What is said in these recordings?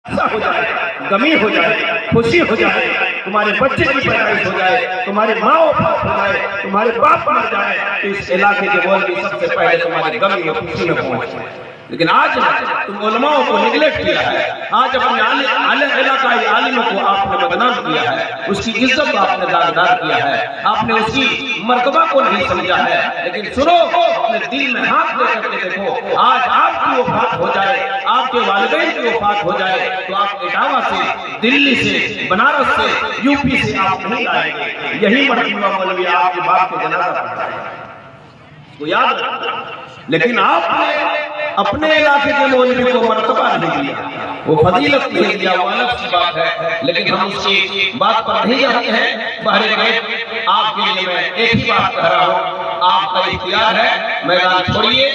ہو جائے، غمی ہو جائے، خوشی ہو جائے، تمہارے بچے کی پیدائش ہو جائے، تمہاری ماں وفات ہو جائے، تمہارے باپ مر جائے، تو اس علاقے کے مولوی سب سے پہلے تمہارے غمی و خوشی میں پہنچ جائے۔ لیکن آج تم علماء کو نگلیکٹ کیا ہے، آج اپنے علاقائی عالموں کو آپ نے بدنام کیا ہے، اس کی عزت کو آپ نے داغدار کیا ہے، آپ نے اس کی مرتبہ کو نہیں سمجھا ہے۔ لیکن سنو، اپنے دل میں ہاتھ دے کر کے دیکھو، آج آپ کی وفات ہو جائے، آپ کے والدین کی وفات ہو جائے تو آپ اٹاوا سے، دلی سے، بنارس سے، یو پی سے آپ نہیں لائیں گے۔ یہی مرتبہ مولوی آپ کے باپ کے جنازہ پڑھتا ہے، اس کو یاد رکھنا۔ لیکن آپ نے اپنے علاقے کے مولوی کو مرتبہ نہیں دیا، وہ فضیلت نہیں دیا، وہ الگ سی بات ہے، لیکن ہم اس کی بات پر نہیں جاتے ہیں۔ بہرکیف آپ کے لیے میں ایک ہی بات کہہ رہا ہوں، آپ کا اختیار ہے، میدان چھوڑیے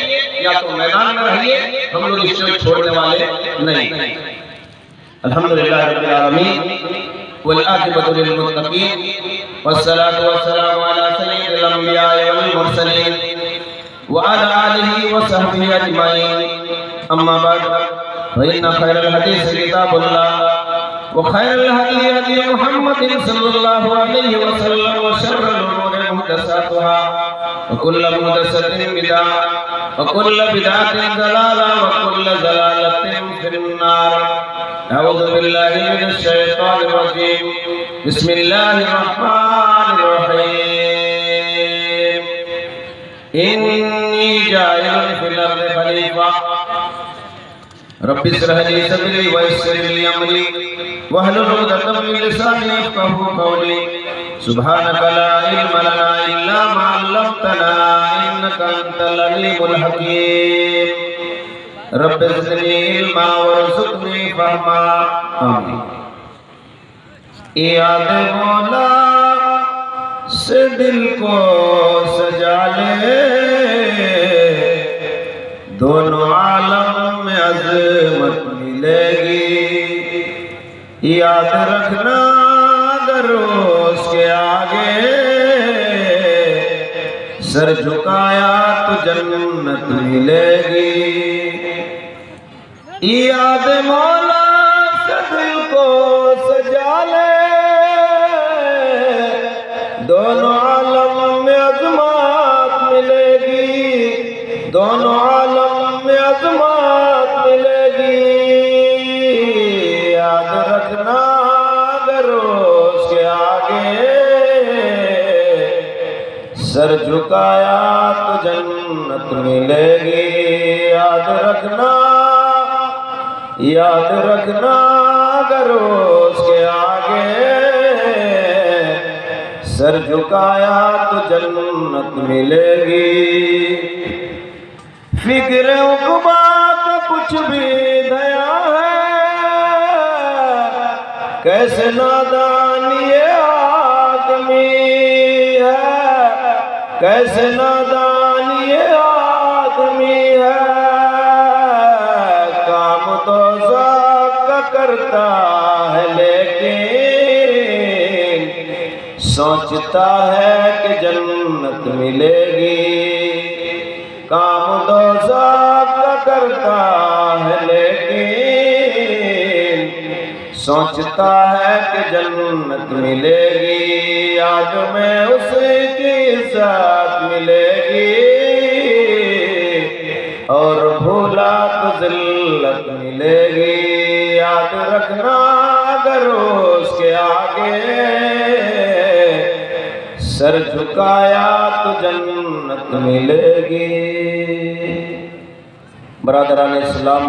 یا تو میدان میں رہیے، ہم لوگ اس کو چھوڑنے والے نہیں۔ الحمدللہ رب العالمین والعاقبۃ للمتقین والصلاۃ والسلام علی سید الانبیاء والمرسلین وعلى آلہ وصحبہ اجمعین، اما بعد فإن خیر الحدیث کتاب اللہ وخیر الہدی ہدی محمد صلی اللہ علیہ وسلم وشر الامور محدثاتها وکل محدثۃ بدعۃ وکل بدعۃ ضلالہ وکل ضلالۃ فی النار۔ اعوذ باللہ من الشیطان الرجیم، بسم اللہ الرحمن الرحیم۔ انی جاعل فی الارض خلیفہ رب اشرح لی صدری ویسر لی امری واحلل عقدۃ من لسانی یفقہوا قولی سبحانک لا علم لنا الا ما علمتنا انک انت العلیم الحکیم رب زدنی علما وارزقنی فہما آمین۔ یاد مولا سے دل کو سجا لے، دونوں عالم میں عظمت ملے گی۔ یاد رکھنا اگر اس کے آگے سر جھکایا تو جنت ملے گی۔ یاد مولا سے دل کو سجا لے، دونوں عالم میں عظمت ملے گی، دونوں عالم میں عظمت ملے گی۔ یاد رکھنا اگر اس کے آگے سر جھکایا تو جنت ملے گی۔ یاد رکھنا اگر اس کے آگے سر جھکایا تو جنت ملے گی۔ فکر عقبہ کا کچھ بھی دیا ہے، کیسے نادان یہ آدمی ہے، کیسے نادان یہ آدمی ہے۔ کام دوزخ کا کرتا ہے لیکن سوچتا ہے کہ جنت ملے گی۔ کام دوزخ کا کرتا ہے لیکن سوچتا ہے کہ جنت ملے گی۔ یاد میں اس کی عزت ملے گی اور بھولا تو ذلت ملے گی۔ یاد رکھنا اگر اس کے آگے سر جھکایا تو جنت ملے گی۔ برادران اسلام،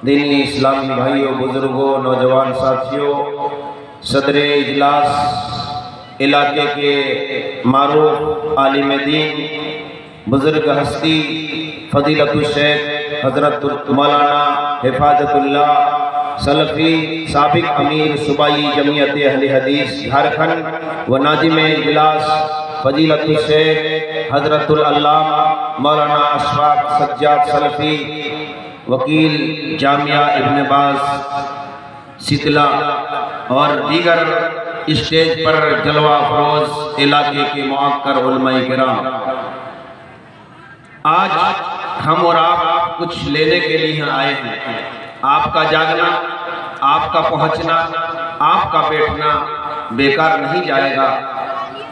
دینی اسلامی بھائیوں، بزرگوں، نوجوان ساتھیوں، صدر اجلاس علاقے کے معروف عالم دین، بزرگ ہستی فضیلت الشیخ حضرت مولانا حفاظت اللہ سلفی سابق امیر صوبائی جمعیت اہل حدیث جھارکھنڈ و ناظم اجلاس فضیلت الشیخ حضرت العلامہ مولانا اشفاق سجاد سلفی وکیل جامعہ ابن باز سیتلا اور دیگر اسٹیج پر جلوہ افروز علاقے کے معقر علماء کرام، آج ہم اور آپ کچھ لینے کے لیے آئے ہیں۔ آپ کا جاگنا آپ کا پہنچنا، آپ کا بیٹھنا بیکار نہیں جائے گا۔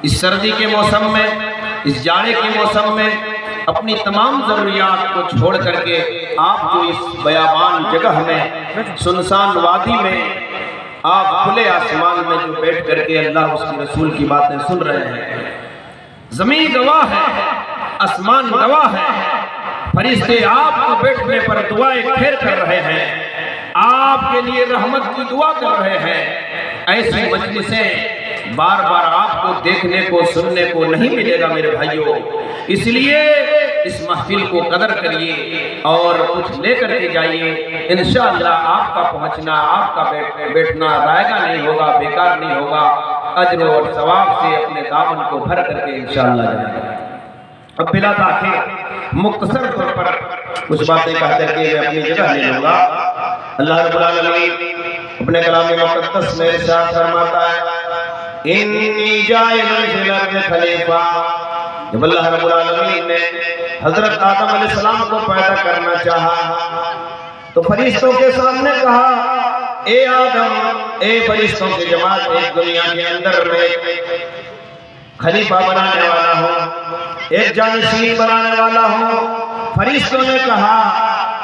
اس سردی کے موسم میں، اس جاڑے کے موسم میں اپنی تمام ضروریات کو چھوڑ کر کے آپ جو اس بیابان جگہ میں، سنسان وادی میں، آپ کھلے آسمان میں جو بیٹھ کر کے اللہ اس کے رسول کی باتیں سن رہے ہیں، زمین گواہ ہے، آسمان گواہ ہے، فرشتے آپ کو بیٹھنے پر دعائیں پھیر کر رہے ہیں، آپ کے لیے رحمت کی دعا کر رہے ہیں۔ ایسی مجلسیں بار بار آپ کو دیکھنے کو، سننے کو نہیں ملے گا میرے بھائیوں۔ اس لیے اس محفل کو قدر کریے اور کچھ لے کر کے جائیے، انشاءاللہ آپ کا پہنچنا، آپ کا بیٹھنا رائگاں نہیں ہوگا، بیکار نہیں ہوگا، اجر اور ثواب سے اپنے دامن کو بھر کر کے انشاءاللہ جائیں گے۔ اب بلا تاخیر مختصر طور پر کچھ باتیں کہہ کر کے میں اپنی جگہ لے لوں گا۔ اللہ رب العالمین اپنے کلام مقدس میں ارشاد فرماتا ہے، انی جاعل فی الارض خلیفہ۔ جب اللہ رب العالمین نے حضرت آدم علیہ السلام کو پیدا کرنا چاہا تو فرشتوں کے سامنے کہا، اے آدم، اے فرشتوں کی جماعت، ایک دنیا کے اندر میں خلیفہ بنانے والا ہوں، ایک جانشین بنانے والا ہوں۔ فرشتوں نے کہا،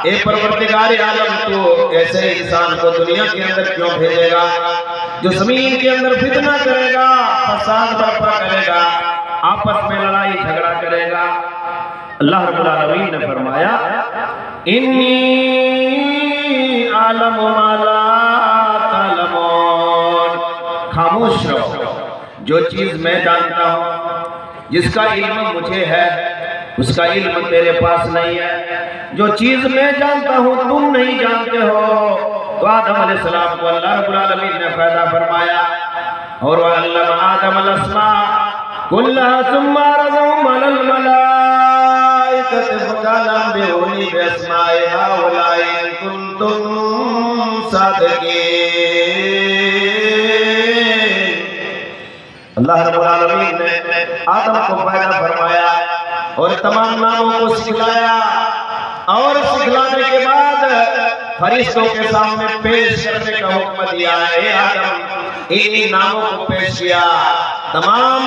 اے پروردگار عالم، تو ایسے انسان کو دنیا کے اندر کیوں بھیجے گا جو زمین کے اندر فتنہ کرے گا، فساد برپا کرے گا، آپس میں لڑائی جھگڑا کرے گا؟ اللہ رب العالمین نے فرمایا، انی اعلم ما لا تعلمون۔ خاموش رہو، جو چیز میں جانتا ہوں، جس کا علم مجھے ہے، اس کا علم تیرے پاس نہیں ہے۔ جو چیز میں جانتا ہوں تم نہیں جانتے ہو۔ تو آدم علیہ السلام کو اللہ رب العالمین نے پیدا فرمایا، اور وَعَلَّمَ آدَمَ الْأَسْمَاءَ كُلَّهَا ثُمَّ عَرَضَهُمْ عَلَى الْمَلَائِكَةِ فَقَالَ أَنبِئُونِي بِأَسْمَاءِ هَؤُلَاءِ إِن كُنتُمْ صَادِقِينَ۔ اللہ رب العالمین نے آدم کو پیدا فرمایا اور تمام ناموں کو سکھلایا، اور سکھلانے کے بعد فرشتوں کے سامنے پیش کرنے کا حکم دیا۔ اے آدم، انہی ناموں کو پیش کیا۔ تمام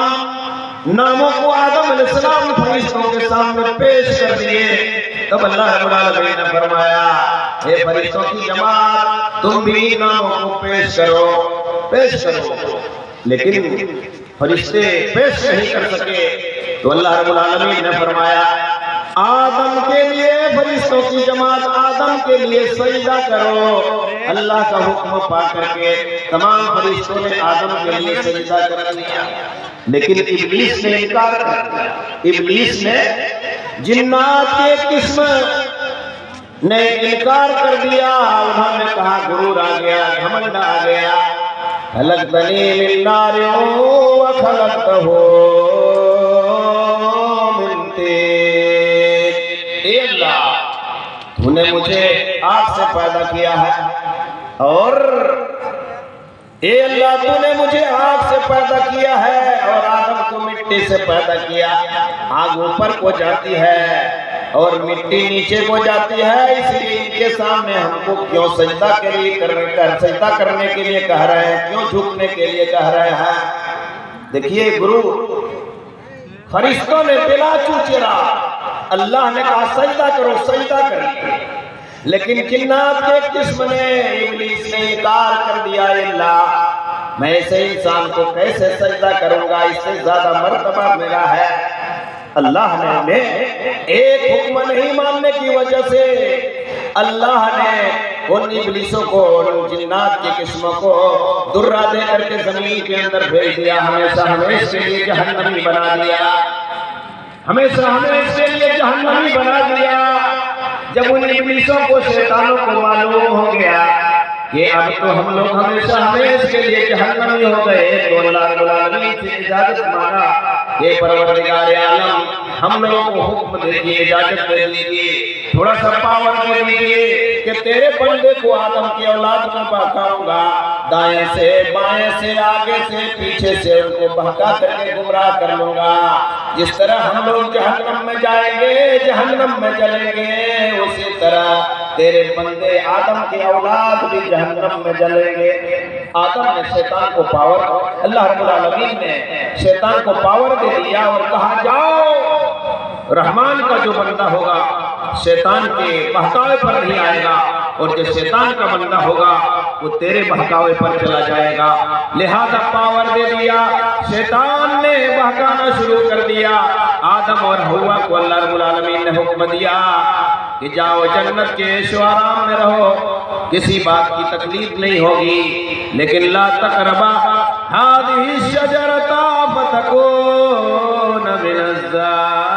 ناموں کو آدم علیہ السلام فرشتوں کے سامنے پیش کر دیے۔ تب اللہ رب العالمین نے فرمایا، اے فرشتوں کی جماعت، تم بھی ناموں کو پیش کرو، پیش کرو۔ لیکن فرشتے پیش نہیں کر سکے، تو اللہ رب العالمین نے فرمایا، آدم کے لیے، فرشتوں کی جماعت آدم کے لیے سجدہ کرو۔ اللہ کا حکم پا کر کے تمام فرشتوں نے آدم کے لیے سجدہ کر دیا، لیکن ابلیس نے انکار کر دیا۔ ابلیس نے، جنات کے قسم نے انکار کر دیا۔ انہوں نے کہا، غرور آ گیا، گھمنڈ آ گیا، خلقتنی من نار وخلقتہ من طین۔ اے اللہ، تو نے مجھے آگ سے پیدا کیا ہے، اور اے اللہ، تو نے مجھے آگ سے پیدا کیا ہے اور آدم کو مٹی سے پیدا کیا۔ آگ اوپر کو جاتی ہے اور مٹی نیچے کو جاتی ہے، اس لیے ان کے سامنے ہم کو کیوں سجدہ کرنے کے لیے کہہ رہے ہیں، کیوں جھکنے کے لیے کہہ رہے ہیں؟ دیکھیے گرو، فرشتوں نے بلا چوچرا اللہ نے کہا سجدہ کرو، سجدہ کریے، لیکن جنات کے قسم نے، ابلیس نے انکار کر دیا۔ اللہ، میں ایسے انسان کو کیسے سجدہ کروں گا، اس سے زیادہ مرتبہ میرا ہے۔ اللہ نے ایک حکم نہیں ماننے کی وجہ سے اللہ نے ان ابلیسوں کو، ان جنات کی قسموں کو درہ دے کر کے زمین کے اندر بھیج دیا، ہمیشہ ہمیشہ کے لیے جہنمی بنا دیا، ہمیشہ ہمیشہ کے لیے جہنمی بنا دیا۔ جب ان ابلیسوں کو، شیطانوں کو معلوم ہو گیا کہ اب تو ہم لوگ ہمیشہ ہمیشہ کے لیے جہنمی ہو گئے، تو اللہ رب العالمین سے اجازت مانگا کہ پروردگار عالم، ہم لوگوں کو حکم دے دیجیے، اجازت دے دیجیے، تھوڑا سا پاور دے دیجیے کہ تیرے بندے کو، آدم کی اولاد کو بہکاؤں گا، دائیں سے، بائیں سے، آگے سے، پیچھے سے ان کو بہکا کر کے گمراہ کر لوں گا۔ جس طرح ہم لوگ جہنم میں جائیں گے، جہنم میں چلیں گے، اسی طرح تیرے بندے آدم کے اولاد بھی جہنم میں جلیں گے۔ آدم نے شیطان کو پاور، اللہ رب العالمین نے شیطان کو پاور دے دیا اور کہا جاؤ، رحمان کا جو بندہ ہوگا شیطان کے بہکاوے پر نہیں آئے گا، اور جو شیطان کا بندہ ہوگا وہ تیرے بہکاوے پر چلا جائے گا۔ لہذا پاور دے دیا، شیطان نے بہکانا شروع کر دیا۔ آدم اور حوا کو اللہ رب العالمین نے حکم دیا کہ جاؤ جنت کے عیش و آرام میں رہو، کسی بات کی تکلیف نہیں ہوگی، لیکن لا تقربا هذه الشجرة فتكون من الظالمين۔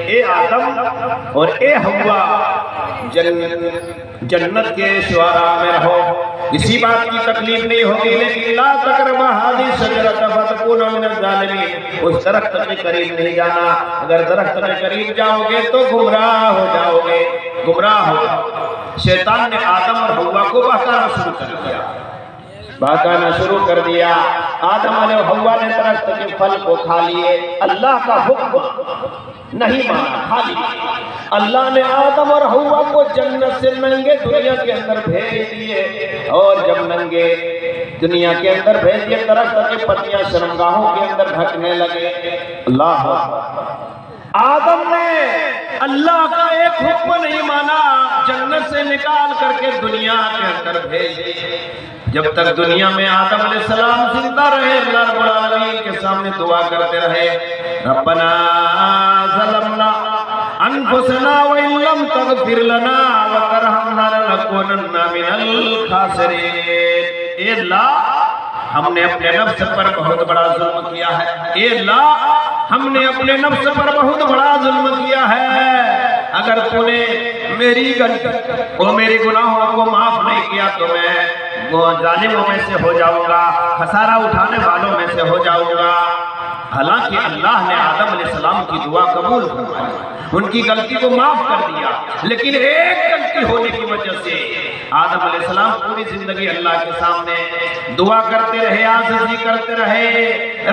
اے آدم اور اے حوا، جنت کے عیش و آرام میں رہو، کسی بات کی تکلیف نہیں ہوگی، لیکن لا تقربا هذه الشجرة فتكون من الظالمين، اس درخت کے قریب نہیں جانا، اگر درخت کے قریب جاؤ گے تو گمراہ ہو جاؤ گے، گمراہ ہو جاؤ گے۔ شیطان نے آدم اور حوا کو بہکانا شروع کر دیا، بہکانا شروع کر دیا۔ آدم اور حوا نے درخت کے پھل کو کھا لیے، اللہ کا حکم نہیں مانا، کھا لیے۔ اللہ نے آدم اور حوا کو جنت سے ننگے دنیا کے اندر بھیج دیے، اور جب ننگے دنیا کے اندر بھیج دیے، درخت کی پتیاں شرمگاہوں کے اندر ڈھکنے لگے۔ اللہ آدم نے اللہ کا ایک حکم نہیں مانا، جنت سے نکال کر کے دنیا کے اندر بھیج دیے۔ جب تک دنیا میں آدم علیہ السلام زندہ رہے، اللہ رب العالمین کے سامنے دعا کرتے رہے، ربنا ظلمنا انفسنا وان لم تغفر لنا وترحمنا لنكونن من الخاسرین۔ اے اللہ، ہم نے اپنے نفس پر بہت بڑا ظلم کیا ہے، اے اللہ ہم نے اپنے نفس پر بہت بڑا ظلم کیا ہے، اگر تو نے میری غلطی اور میری گناہوں کو معاف نہیں کیا تو میں وہ ظالموں میں سے ہو جاؤں گا، خسارہ اٹھانے والوں میں سے ہو جاؤں گا۔ حالانکہ اللہ نے آدم علیہ السلام کی دعا قبول فرمائی، ان کی غلطی کو معاف کر دیا، لیکن ایک غلطی ہونے کی وجہ سے آدم علیہ السلام پوری زندگی اللہ کے سامنے دعا کرتے رہے، عاجزی کرتے رہے،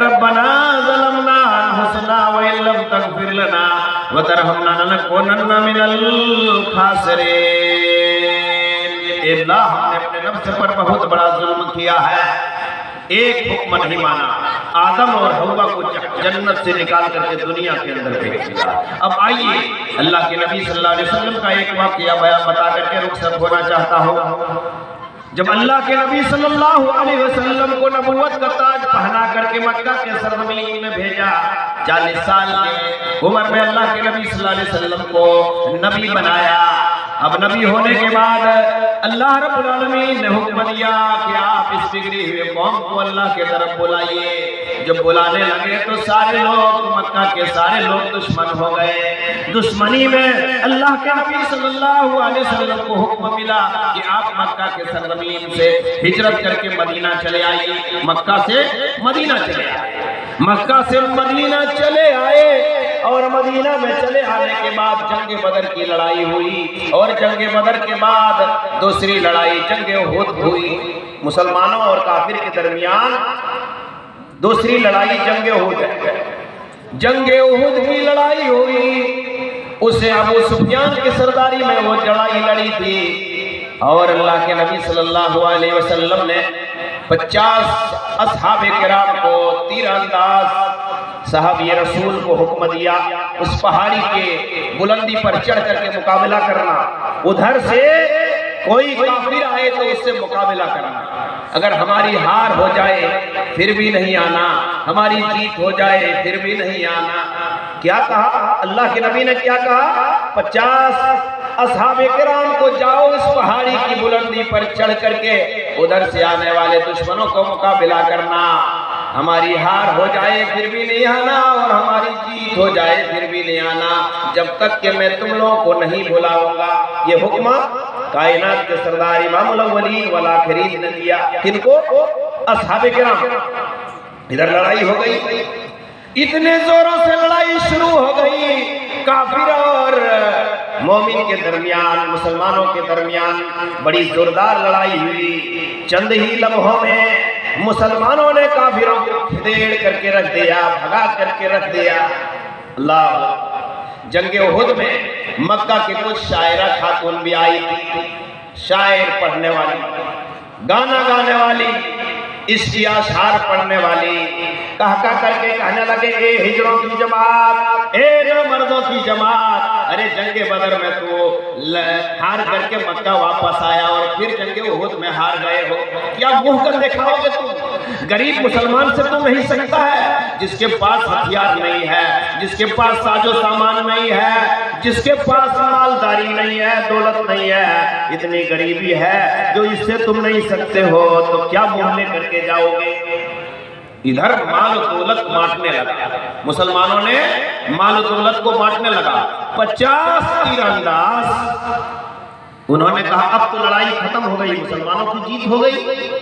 ربنا ظلمنا انفسنا وان لم تغفر لنا وترحمنا لنكونن من الخاسرین۔ اے اللہ، ہم نے اپنے نفس پر بہت بڑا ظلم کیا ہے، ایک حکم نہیں مانا، آدم اور حوا کو جنت سے نکال کر کے دنیا کے اندر بھیج دیا۔ اب آئیے اللہ کے نبی صلی اللہ علیہ وسلم کا ایک واقعہ بیان بتا کر کے رخصت ہونا چاہتا ہوں۔ جب اللہ کے نبی صلی اللہ علیہ وسلم کو نبوت کا تاج پہنا کر کے مکہ کے سرزمین میں بھیجا، 40 سال کی عمر میں اللہ کے نبی صلی اللہ علیہ وسلم کو نبی بنایا۔ اب نبی ہونے کے بعد اللہ رب العالمین نے حکم دیا کہ آپ اس بگڑی ہوئے قوم کو اللہ کے طرف بلائیے۔ جب بلانے لگے تو سارے لوگ، مکہ کے سارے لوگ دشمن ہو گئے۔ دشمنی میں اللہ کے نبی صلی اللہ علیہ وسلم کو حکم ملا کہ آپ مکہ کے سرزمین سے ہجرت کر کے مدینہ چلے آئیے۔ مکہ سے مدینہ چلے آئے، مکہ سے مدینہ چلے آئے، اور مدینہ میں چلے آنے کے بعد جنگ بدر کی لڑائی ہوئی، اور جنگ بدر کے بعد دوسری لڑائی جنگ احد ہوئی۔ مسلمانوں اور کافر کے درمیان دوسری لڑائی جنگ احد ہے۔ جنگ احد کی لڑائی ہوئی، اسے ابو سفیان کی سرداری میں وہ لڑائی لڑی تھی، اور اللہ کے نبی صلی اللہ علیہ وسلم نے 50 اصحاب کرام کو تیر انداز صحابی رسول کو حکم دیا اس پہاڑی کے بلندی پر چڑھ کر کے مقابلہ کرنا، ادھر سے کوئی کافر آئے تو اس سے مقابلہ کرنا، اگر ہماری ہار ہو جائے پھر بھی نہیں آنا، ہماری جیت ہو جائے پھر بھی نہیں آنا۔ کیا کہا اللہ کے نبی نے؟ کیا کہا؟ 50 اصحاب کرام کو جاؤ اس پہاڑی کی بلندی پر چڑھ کر کے ادھر سے آنے والے دشمنوں کو مقابلہ کرنا، ہماری ہار ہو جائے پھر بھی نہیں آنا، اور ہماری جیت ہو جائے پھر بھی نہیں آنا، جب تک کہ میں تم لوگوں کو نہیں بلاؤں گا۔ یہ حکم کائنات کے سردار امام الاولین والآخرین نے دیا۔ کن کو؟ اصحاب کرام۔ ادھر لڑائی ہو گئی، اتنے زوروں سے لڑائی شروع ہو گئی، کافر اور مومن کے درمیان، مسلمانوں کے درمیان بڑی زوردار لڑائی ہوئی۔ چند ہی لمحوں میں مسلمانوں نے کافروں کو کھدیڑ کر کے رکھ دیا، بھگا کر کے رکھ دیا۔ اللہ جنگ احد میں مکہ کے کچھ شاعرہ خاتون بھی آئی تھی، شاعر پڑھنے والی، گانا گانے والی، عشقی اشعار پڑھنے والی، کہا کر کے کہنے لگے اے ہجروں کی جماعت، اے مردوں کی جماعت، ارے جنگ بدر میں تو ہار کر کے مکہ واپس آیا اور پھر جنگ احد میں ہار گئے ہو، کیا منہ کر دکھاؤ گے تم؟ غریب مسلمان سے تو نہیں سکتا ہے، جس کے پاس ہتھیار نہیں ہے، جس کے پاس ساز و سامان نہیں ہے، جس کے پاس مالداری نہیں ہے، دولت نہیں ہے، اتنی غریبی ہے جو اس سے تم نہیں سکتے ہو، تو کیا منہ لے کر کے جاؤ گے؟ ادھر مال و دولت بانٹنے لگا، مسلمانوں نے مال و دولت کو بانٹنے لگا، 50 تیر انداز۔ انہوں نے کہا اب تو لڑائی ختم ہو گئی، مسلمانوں کی جیت ہو گئی،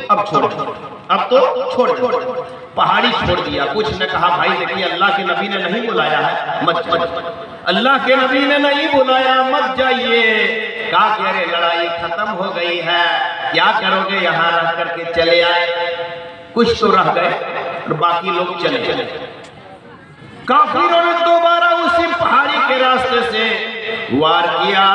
اب تو چھوڑ پہاڑی چھوڑ دیا۔ کچھ نے کہا بھائی دیکھیے اللہ کے نبی نے نہیں بلایا ہے، مت اللہ کے نبی نے نہیں بلایا، مت جائیے۔ کہا کہ ارے لڑائی ختم ہو گئی ہے، کیا کرو گے؟ یہاں رہ کر کے چلے آئے۔ کچھ تو رہ گئے اور باقی لوگ چلے گئے۔ کافروں نے دوبارہ اسی پہاڑی کے راستے سے وار کیا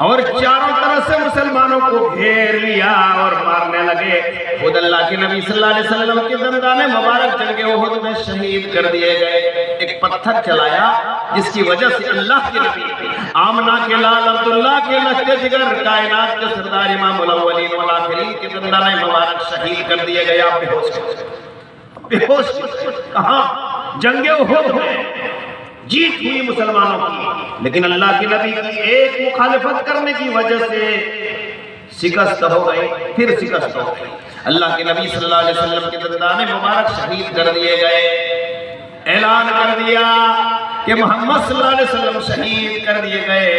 اور چاروں طرف سے مسلمانوں کو گھیر لیا اور مارنے لگے۔ خود اللہ کے نبی صلی اللہ علیہ وسلم کے دندان مبارک جنگ احد میں شہید کر دیے گئے۔ ایک پتھر چلایا جس کی وجہ سے اللہ کے نبی آمنہ کے لال عبداللہ کے لشکر جگر کائنات کے سردار امام الاولین والآخرین کے دندان مبارک شہید کر دیے گئے۔ آپ بے ہوش کہاں؟ جنگ احد میں جیت ہوئی مسلمانوں کی، لیکن اللہ کے نبی کی ایک مخالفت کرنے کی وجہ سے شکست ہو گئی، پھر شکست ہو گئی۔ اللہ کے نبی صلی اللہ علیہ وسلم کے دندان مبارک شہید کر دیے گئے۔ اعلان کر دیا کہ محمد صلی اللہ علیہ وسلم شہید کر دیے گئے۔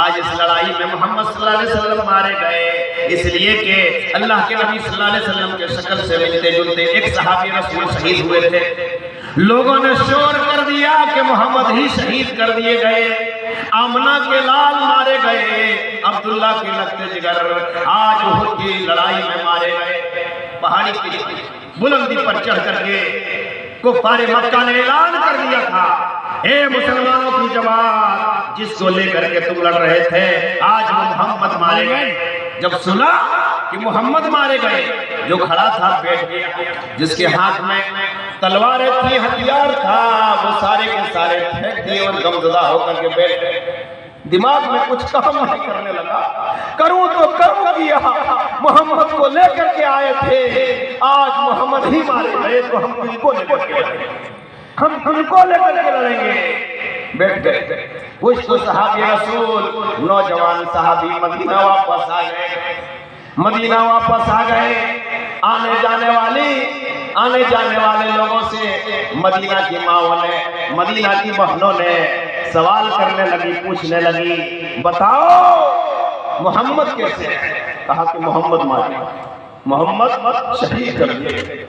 آج اس لڑائی میں محمد صلی اللہ علیہ وسلم مارے گئے، اس لیے کہ اللہ کے نبی صلی اللہ علیہ وسلم کے شکل سے ملتے جلتے ایک صحابی رسول شہید ہوئے تھے۔ لوگوں نے شور کر دیا کہ محمد ہی شہید کر دیے گئے، آمنہ کے لال مارے گئے، عبداللہ کے لشکر جگر آج احد کی لڑائی میں مارے گئے۔ پہاڑی کی بلندی پر چڑھ کر کے کفار مکہ نے اعلان کر دیا تھا اے مسلمانوں کی جماعت، جس کو لے کر کے تم لڑ رہے تھے آج وہ محمد مارے گئے۔ جب سنا کہ محمد مارے گئے، جو کھڑا تھا بیٹھ گیا، جس کے ہاتھ میں تلواریں تھی، ہتھیار تھا، وہ سارے کے سارے پھینک دیے اور غمزدہ ہو کر کے بیٹھ گئے۔ دماغ میں کچھ کام نہیں کرنے لگا، کروں تو کروں کیا، محمد کو لے کر کے آئے تھے، آج محمد ہی مارے گئے تو ہم ان کو لے کر کے لڑیں گے، ہم ان کو لے کر کے لڑیں گے۔ بیٹھ گئے۔ کچھ تو صحابی رسول نوجوان صحابی مدینہ واپس آ گئے، مدینہ واپس آ گئے۔ آنے جانے والے لوگوں سے مدینہ کی ماؤں نے، مدینہ کی بہنوں نے سوال کرنے لگی، پوچھنے لگی بتاؤ محمد کیسے ہے؟ کہا کہ محمد مارے، محمد شہید کر دیے گئے،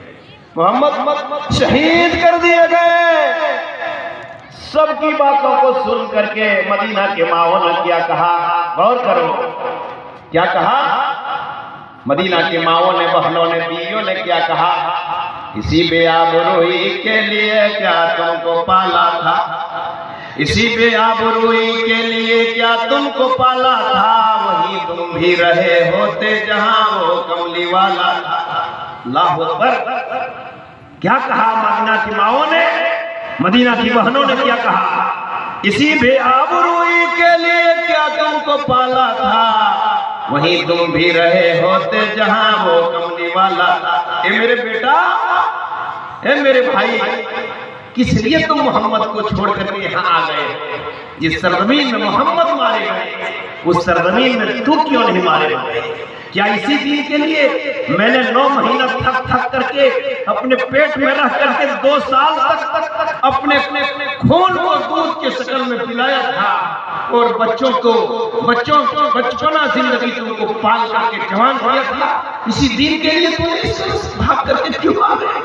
محمد شہید کر دیے گئے۔ سب کی باتوں کو سن کر کے مدینہ کے ماؤں نے کیا کہا؟ غور کرو کیا کہا؟ مدینہ کے ماؤں نے، بہنوں نے، بیویوں نے کیا کہا؟ اسی بے آبروئی کے لیے کیا تم کو پالا تھا، اسی بے آبروئی کے لیے کیا تم کو پالا تھا، وہی تم بھی رہے ہوتے جہاں وہ کملی والا تھا۔ اللہ اکبر! کیا کہا مدینہ کی ماؤں نے، مدینہ کی بہنوں نے کیا کہا؟ اسی بے آبروئی کے لیے کیا تم کو پالا تھا، وہیں تم بھی رہے ہوتے جہاں وہ کملی والا تھا۔ اے میرے بیٹا، اے میرے بھائی، کس لیے تم محمد کو چھوڑ کر کے یہاں آ گئے؟ جس سرزمین میں محمد مارے گئے اس سرزمین میں تو کیوں نہیں مارے گئے؟ کیا اسی دین کے لیے میں نے 9 مہینہ تھک کر کے اپنے پیٹ میں رہ کر کے 2 سال تک اپنے خون کو دودھ کے شکل میں پلایا تھا اور بچپنا زندگی تم کو پال کر کے جوان کیا تھا؟ اسی دین کے لیے تم بھاگ کر کے کیوں آ گئے؟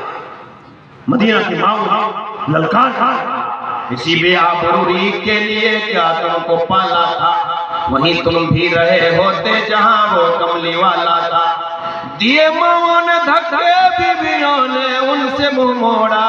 مدینہ کی ماؤں للکار تھا، اسی بے آبروئی کے لیے کیا تم کو پالا تھا، وہیں تم بھی رہے ہوتے جہاں وہ کملی والا تھا۔ دیے ماؤں نے دھکے، بیویوں نے ان سے منہ موڑا،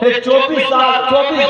24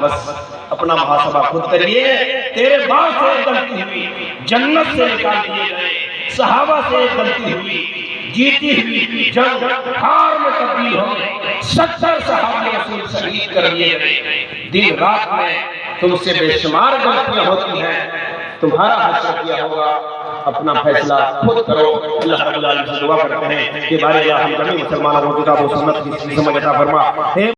بس اپنا محاسبہ خود کریے. تیرے باپ سے ایک غلطی ہوئی, جنت سے نکال دیے گئے. صحابہ سے ایک غلطی ہوئی, جیتی ہوئی جنگ ہار میں تبدیل ہو گئی. 70 صحابہ رسول شہید کر دیے گئے. دن رات میں تم سے بے شمار غلطیاں ہوتی ہیں, تمہارا حشر کیا ہوگا. اپنا فیصلہ خود کرو. اللہ رب العالمین سے دعا کرتے ہیں کہ بارے اللہ ہم جميع مسلمانوں کو کتاب و سنت کی سمجھ عطا فرما.